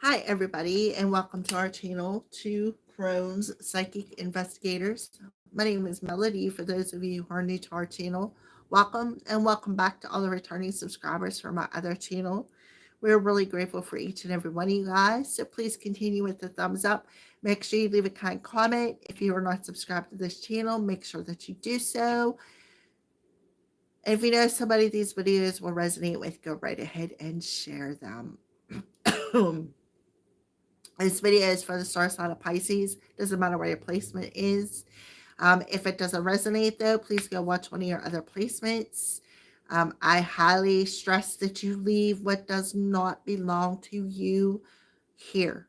Hi, everybody, and welcome to our channel, Two Crohn's Psychic Investigators. My name is Melody. For those of you who are new to our channel, welcome, and welcome back to all the returning subscribers from my other channel. We're really grateful for each and every one of you guys, so please continue with the thumbs up. Make sure you leave a kind comment. If you are not subscribed to this channel, make sure that you do so. And if you know somebody these videos will resonate with, go right ahead and share them. This video is for the star sign of Pisces. Doesn't matter where your placement is. If it doesn't resonate, though, please go watch one of your other placements. I highly stress that you leave what does not belong to you here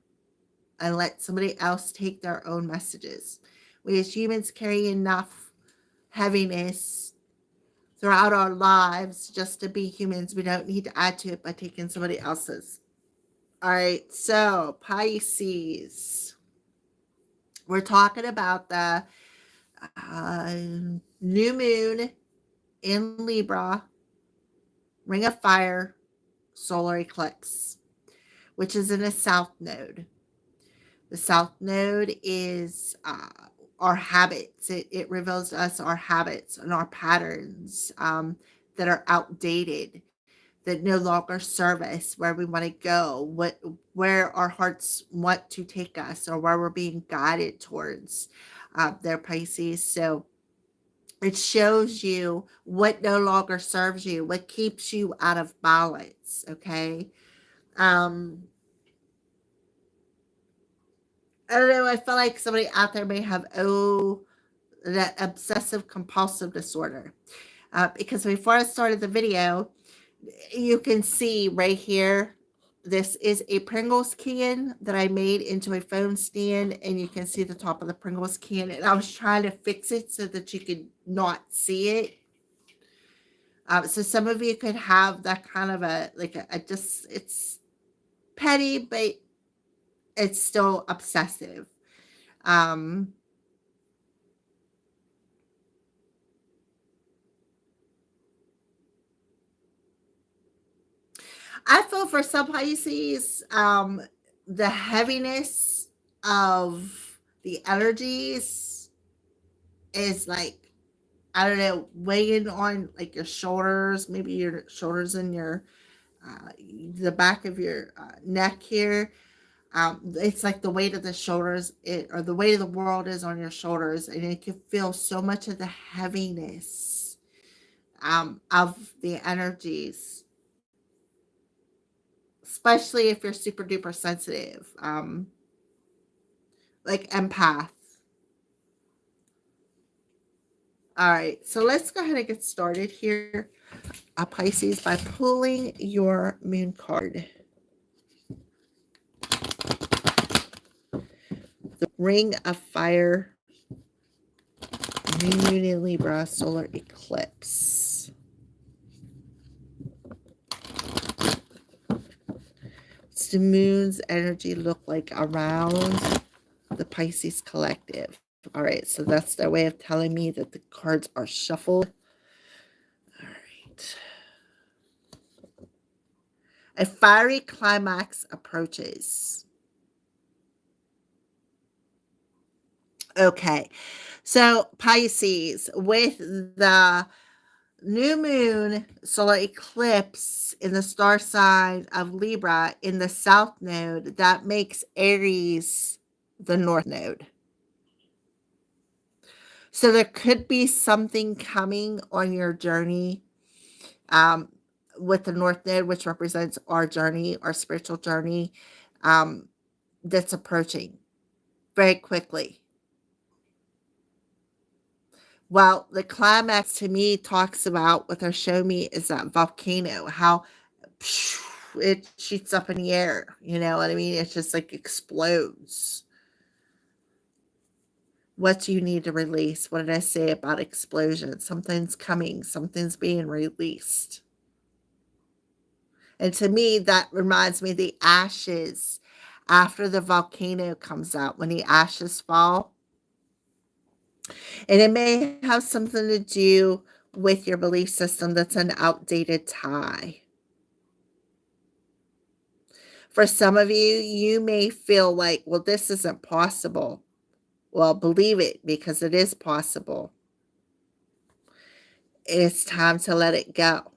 and let somebody else take their own messages. We as humans carry enough heaviness throughout our lives just to be humans. We don't need to add to it by taking somebody else's. All right, so Pisces. We're talking about the new moon in Libra, ring of fire, solar eclipse, which is in a south node. The south node is our habits. It reveals to us our habits and our patterns that are outdated, that no longer serve us where we want to go, where our hearts want to take us, or where we're being guided towards. Their Pisces. So it shows you what no longer serves you, what keeps you out of balance. Okay. I don't know. I feel like somebody out there may have that obsessive compulsive disorder. Because before I started the video, you can see right here, this is a Pringles can that I made into a phone stand, and you can see the top of the Pringles can, and I was trying to fix it so that you could not see it. So some of you could have that kind of it's petty, but it's still obsessive. I feel for some Pisces, the heaviness of the energies is like, I don't know, weighing on like your shoulders, maybe your shoulders and your the back of your neck here. It's like the weight of the shoulders, or the weight of the world is on your shoulders, and you can feel so much of the heaviness of the energies, especially if you're super duper sensitive, like empath. All right, so let's go ahead and get started here, Pisces, by pulling your moon card. The ring of fire, new moon in Libra, solar eclipse. What's the moon's energy look like around the Pisces collective? All right, so that's their way of telling me that the cards are shuffled. All right. A fiery climax approaches. Okay, so Pisces, with the new moon solar eclipse in the star sign of Libra in the south node, that makes Aries the north node. So there could be something coming on your journey with the north node, which represents our journey, our spiritual journey, that's approaching very quickly. Well, the climax to me talks about what they're showing me is that volcano, how it shoots up in the air. You know what I mean? It just like explodes. What do you need to release? What did I say about explosion? Something's coming, something's being released. And to me, that reminds me of the ashes after the volcano comes out, when the ashes fall. And it may have something to do with your belief system that's an outdated tie. For some of you, you may feel like, well, this isn't possible. Well, believe it, because it is possible. It's time to let it go,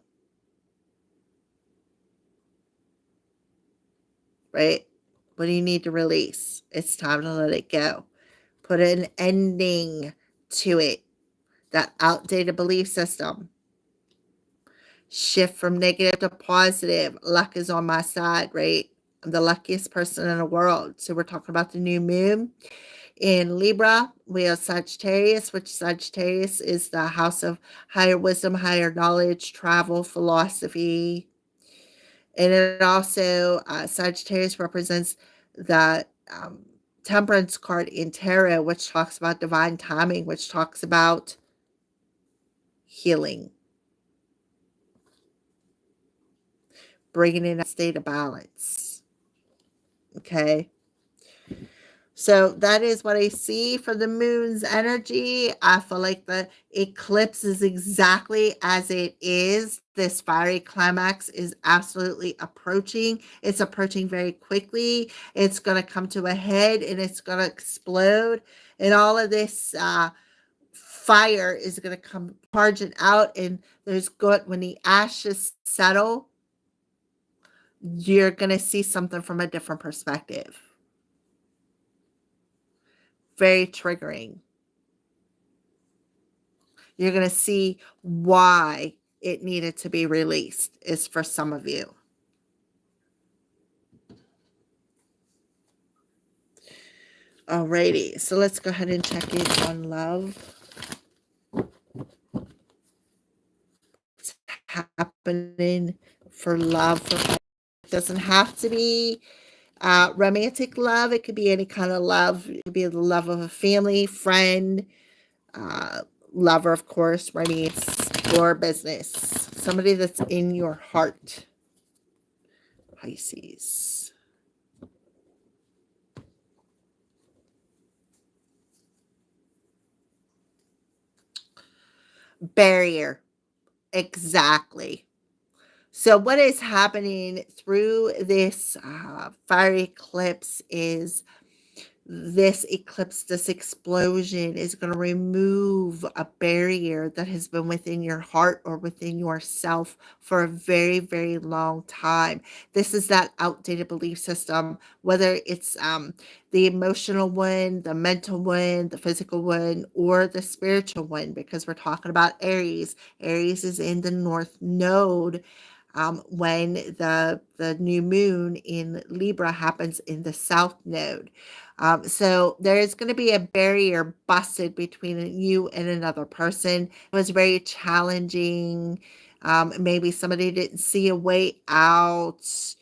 right? What do you need to release? It's time to let it go. Put an ending to it. That outdated belief system. Shift from negative to positive. Luck is on my side, right? I'm the luckiest person in the world. So we're talking about the new moon. In Libra, we have Sagittarius, which Sagittarius is the house of higher wisdom, higher knowledge, travel, philosophy. And it also, Sagittarius represents the Temperance card in Tarot, which talks about divine timing, which talks about healing, bringing in a state of balance. Okay. So that is what I see for the moon's energy. I feel like the eclipse is exactly as it is. This fiery climax is absolutely approaching. It's approaching very quickly. It's going to come to a head and it's going to explode. And all of this fire is going to come charging out. And there's good, when the ashes settle, you're going to see something from a different perspective. Very triggering. You're going to see why it needed to be released, is for some of you. Alrighty, so let's go ahead and check in on love. What's happening for love? It doesn't have to be romantic love. It could be any kind of love. It could be the love of a family, friend, lover, of course, romance, or business. Somebody that's in your heart. Pisces. Barrier. Exactly. So what is happening through this fiery eclipse is this explosion is going to remove a barrier that has been within your heart or within yourself for a very, very long time. This is that outdated belief system, whether it's the emotional one, the mental one, the physical one, or the spiritual one, because we're talking about Aries. Aries is in the North Node. When the new moon in Libra happens in the South Node. So there is going to be a barrier busted between you and another person. It was very challenging. Maybe somebody didn't see a way out. So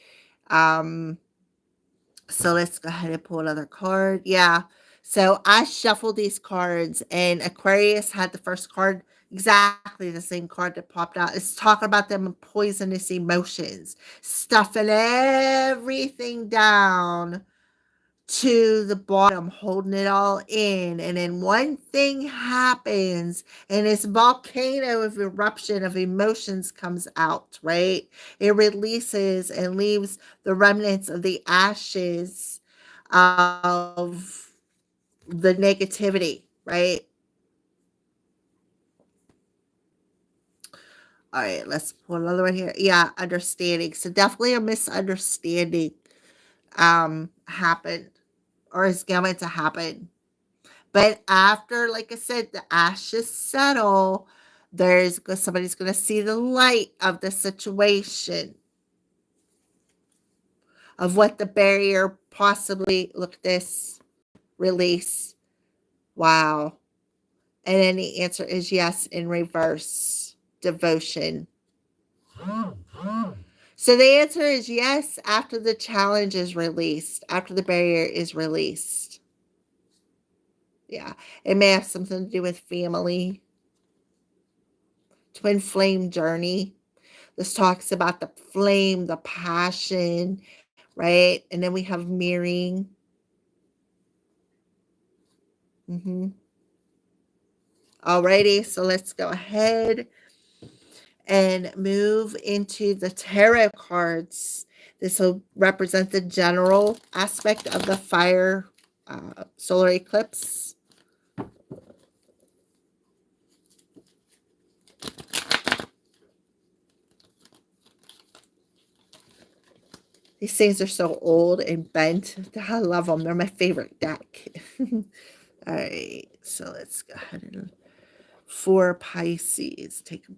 let's go ahead and pull another card. Yeah. So I shuffled these cards, and Aquarius had the first card, exactly the same card that popped out. It's talking about them poisonous emotions, stuffing everything down to the bottom, holding it all in. And then one thing happens, and this volcano of eruption of emotions comes out, right? It releases and leaves the remnants of the ashes of the negativity, right? All right, let's pull another one here. Yeah, understanding. So definitely a misunderstanding happened, or is going to happen. But after, like I said, the ashes settle, somebody's going to see the light of the situation, of what the barrier possibly, look at this, release. Wow. And then the answer is yes in reverse, devotion. So the answer is yes after the challenge is released, after the barrier is released. Yeah. It may have something to do with family, twin flame journey. This talks about the flame, the passion, right? And then we have mirroring. Alrighty, so let's go ahead and move into the tarot cards. This will represent the general aspect of the fire solar eclipse. These things are so old and bent. I love them. They're my favorite deck. All right, so let's go ahead and for Pisces. Take a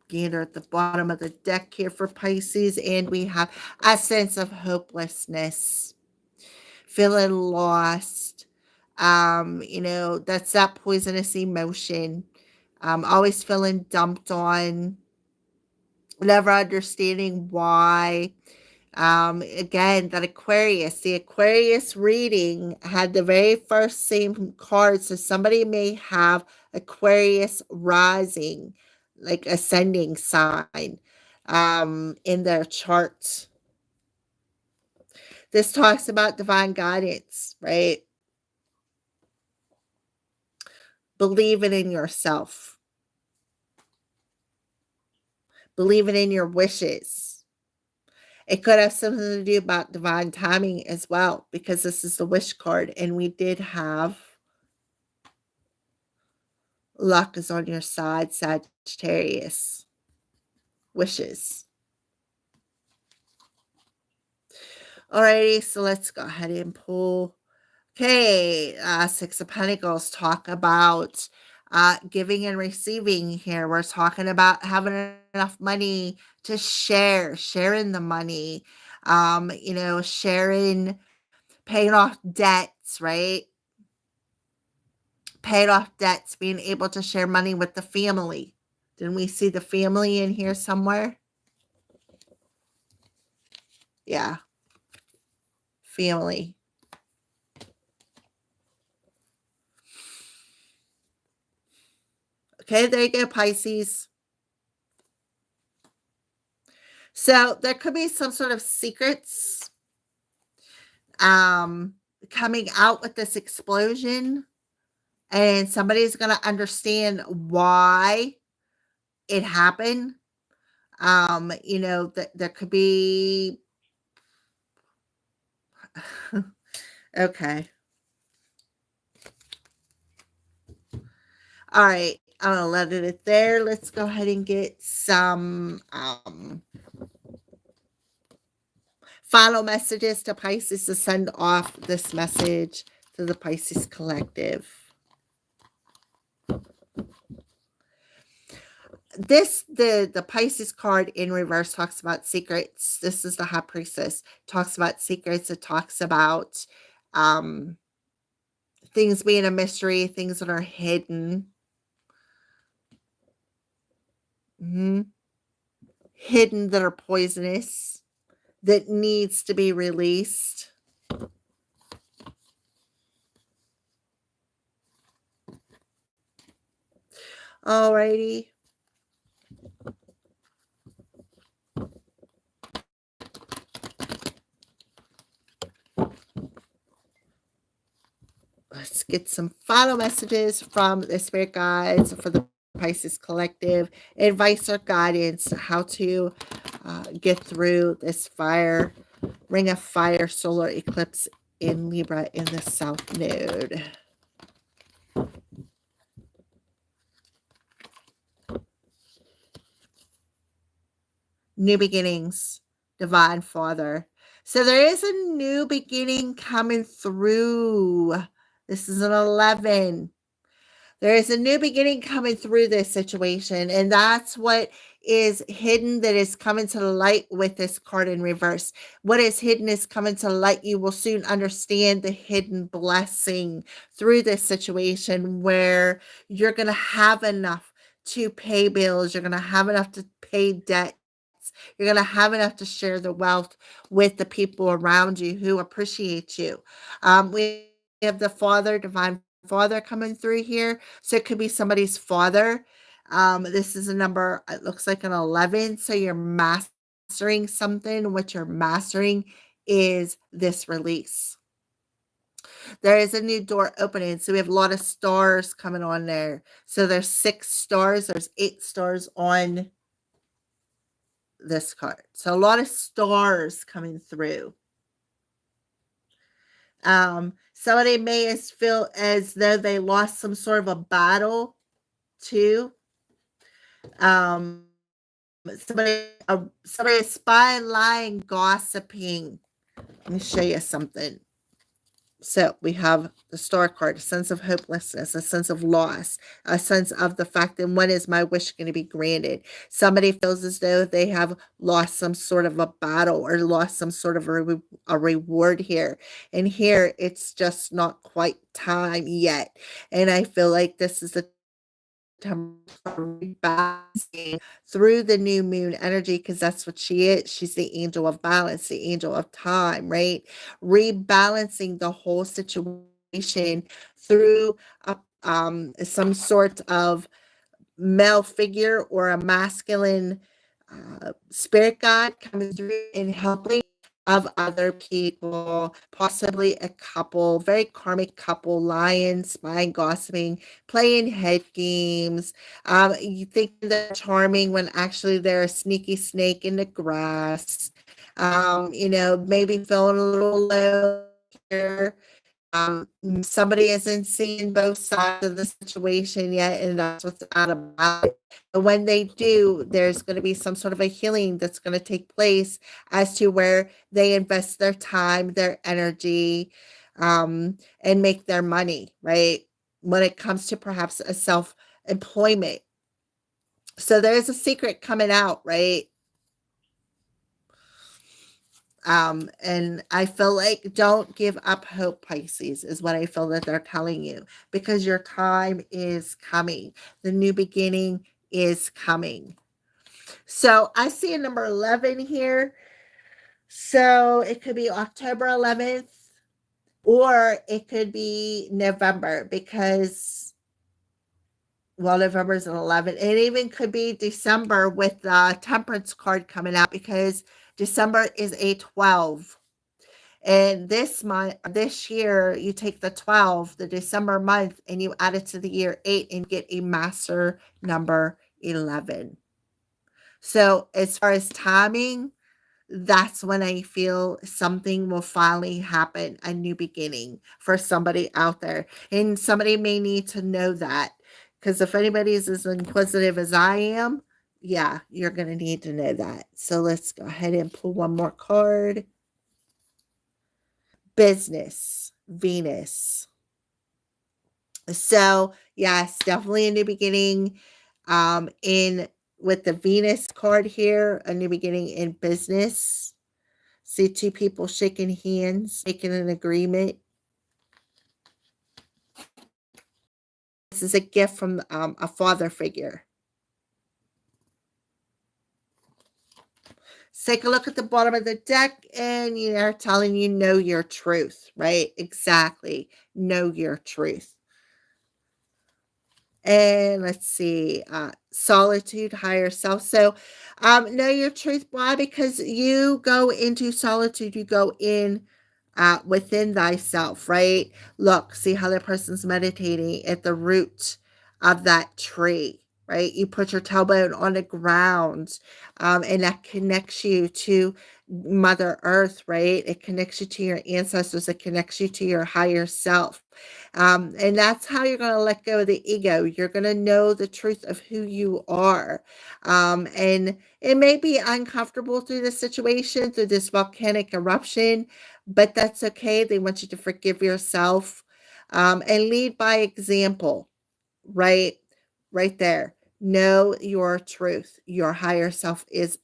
gander at the bottom of the deck here for Pisces, and we have a sense of hopelessness, feeling lost. That's that poisonous emotion. Always feeling dumped on, never understanding why. Again, the Aquarius reading had the very first same card. So somebody may have Aquarius rising, like ascending sign, in their chart. This talks about divine guidance, right? Believing in yourself, believing in your wishes. It could have something to do about divine timing as well, because this is the wish card, and we did have luck is on your side, Sagittarius. Wishes. Alrighty, so let's go ahead and pull. Okay, Six of Pentacles, talk about giving and receiving here. We're talking about having enough money to sharing the money, sharing, paying off debts, right? Paying off debts, being able to share money with the family. Didn't we see the family in here somewhere? Yeah, family. Okay, there you go, Pisces. So there could be some sort of secrets coming out with this explosion, and somebody's going to understand why it happened. There could be okay. All right, I'm gonna let it there. Let's go ahead and get some final messages to Pisces to send off this message to the Pisces collective. The Pisces card in reverse talks about secrets. This is the High Priestess. Talks about secrets. It talks about things being a mystery, things that are hidden. Hidden, that are poisonous, that needs to be released. Alrighty. Let's get some final messages from the spirit guides for the Pisces collective. Advice or guidance, how to get through this ring of fire solar eclipse in Libra in the South Node. New beginnings, Divine Father. So there is a new beginning coming through. This is an 11. There is a new beginning coming through this situation, and that's what is hidden that is coming to the light with this card in reverse. What is hidden is coming to light. You will soon understand the hidden blessing through this situation, where you're going to have enough to pay bills. You're going to have enough to pay debts. You're going to have enough to share the wealth with the people around you who appreciate you. We have the Father, Divine Father, coming through here. So it could be somebody's father. This is a number, it looks like an 11. So you're mastering something. What you're mastering is this release. There is a new door opening. So we have a lot of stars coming on there. So there's 6 stars. There's 8 stars on this card. So a lot of stars coming through. Somebody may feel as though they lost some sort of a battle too. Somebody is spying, lying, gossiping. Let me show you something. So we have the star card, a sense of hopelessness, a sense of loss, a sense of the fact that when is my wish going to be granted? Somebody feels as though they have lost some sort of a battle or lost some sort of a reward here. And here it's just not quite time yet. And I feel like this is the time rebalancing through the new moon energy, because that's what she is. She's the angel of balance, the angel of time, right? Rebalancing the whole situation through some sort of male figure or a masculine spirit guide coming through and helping of other people, possibly a couple, very karmic couple, lying, spying, gossiping, playing head games. You think they're charming when actually they're a sneaky snake in the grass. Maybe feeling a little low here. Somebody isn't seeing both sides of the situation yet, and that's what's out about it. But when they do, there's going to be some sort of a healing that's going to take place as to where they invest their time, their energy, and make their money, right? When it comes to perhaps a self-employment. So there's a secret coming out, right? And I feel like don't give up hope, Pisces, is what I feel that they're telling you, because your time is coming. The new beginning is coming. So I see a number 11 here. So it could be October 11th or it could be November, because November is an 11. It even could be December with the Temperance card coming out, because December is a 12. And this year, you take the 12, the December month, and you add it to the year 8 and get a master number 11. So as far as timing, that's when I feel something will finally happen, a new beginning for somebody out there. And somebody may need to know that, because if anybody's as inquisitive as I am, yeah, you're going to need to know that. So let's go ahead and pull one more card. Business, Venus. So yes, definitely a new beginning in with the Venus card here, a new beginning in business. See two people shaking hands, making an agreement. This is a gift from a father figure. Let's take a look at the bottom of the deck, and they're telling you know your truth, right? Exactly. Know your truth. And let's see, solitude, higher self. So know your truth. Why? Because you go into solitude, you go in within thyself, right? Look, see how the person's meditating at the root of that tree, right? You put your tailbone on the ground, and that connects you to Mother Earth, right? It connects you to your ancestors. It connects you to your higher self. And that's how you're going to let go of the ego. You're going to know the truth of who you are. And it may be uncomfortable through this situation, through this volcanic eruption, but that's okay. They want you to forgive yourself and lead by example, right? Right there. Know your truth. Your higher self is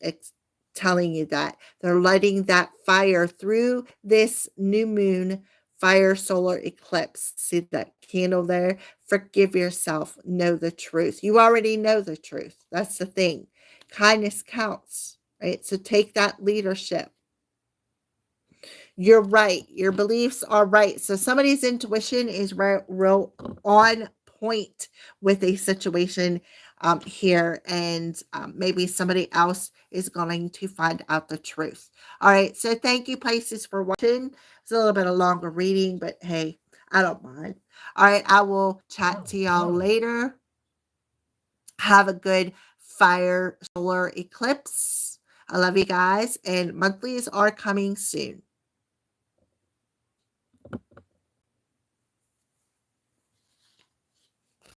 telling you that. They're lighting that fire through this new moon fire solar eclipse. See that candle there? Forgive yourself. Know the truth. You already know the truth. That's the thing. Kindness counts, right? So take that leadership. You're right. Your beliefs are right. So somebody's intuition is real on point with a situation here, and maybe somebody else is going to find out the truth. All right. So thank you, Pisces, for watching. It's a little bit of longer reading, but hey, I don't mind. All right. I will chat to y'all later. Have a good fire solar eclipse. I love you guys, and monthlies are coming soon.